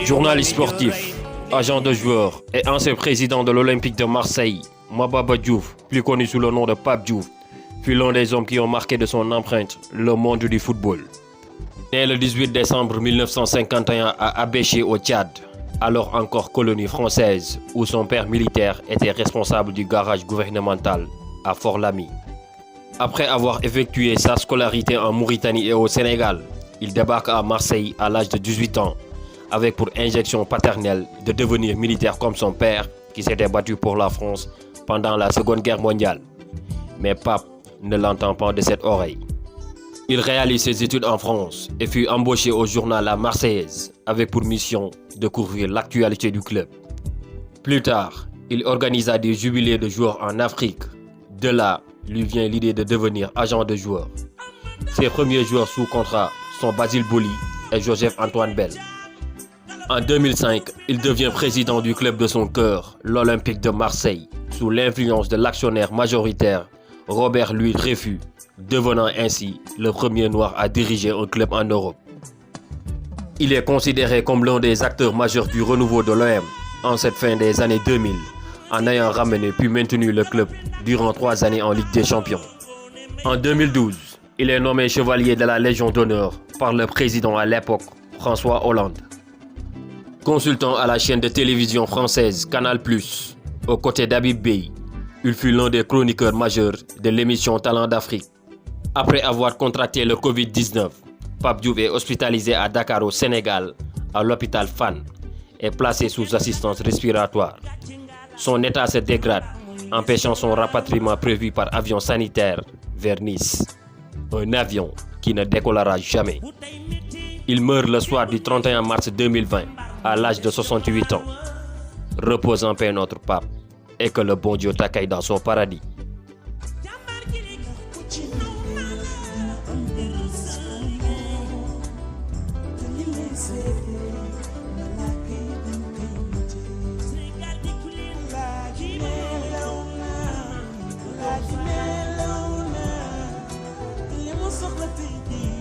Journaliste sportif, agent de joueur et ancien président de l'Olympique de Marseille, Mababa Diouf, plus connu sous le nom de Pape Diouf, fut l'un des hommes qui ont marqué de son empreinte le monde du football. Né le 18 décembre 1951 à Abéché au Tchad, alors encore colonie française, où son père militaire était responsable du garage gouvernemental à Fort-Lamy. Après avoir effectué sa scolarité en Mauritanie et au Sénégal, il débarque à Marseille à l'âge de 18 ans, avec pour injection paternelle de devenir militaire comme son père, qui s'était battu pour la France pendant la Seconde Guerre mondiale. Mais Pape ne l'entend pas de cette oreille. Il réalise ses études en France et fut embauché au journal La Marseillaise, avec pour mission de couvrir l'actualité du club. Plus tard, il organisa des jubilés de joueurs en Afrique. De là, lui vient l'idée de devenir agent de joueurs. Ses premiers joueurs sous contrat sont Basile Boli et Joseph-Antoine Bell. En 2005, il devient président du club de son cœur, l'Olympique de Marseille, sous l'influence de l'actionnaire majoritaire Robert Louis Dreyfus, devenant ainsi le premier noir à diriger un club en Europe. Il est considéré comme l'un des acteurs majeurs du renouveau de l'OM en cette fin des années 2000, en ayant ramené puis maintenu le club durant 3 années en Ligue des Champions. En 2012, il est nommé chevalier de la Légion d'honneur par le président à l'époque, François Hollande. Consultant à la chaîne de télévision française Canal+, aux côtés d'Habib Beye, il fut l'un des chroniqueurs majeurs de l'émission Talent d'Afrique. Après avoir contracté le Covid-19, Pape Diouf est hospitalisé à Dakar au Sénégal, à l'hôpital Fann, et placé sous assistance respiratoire. Son état se dégrade, empêchant son rapatriement prévu par avion sanitaire vers Nice. Un avion qui ne décollera jamais. Il meurt le soir du 31 mars 2020, à l'âge de 68 ans. Repose en paix notre pape, et que le bon Dieu t'accueille dans son paradis. Soxla tey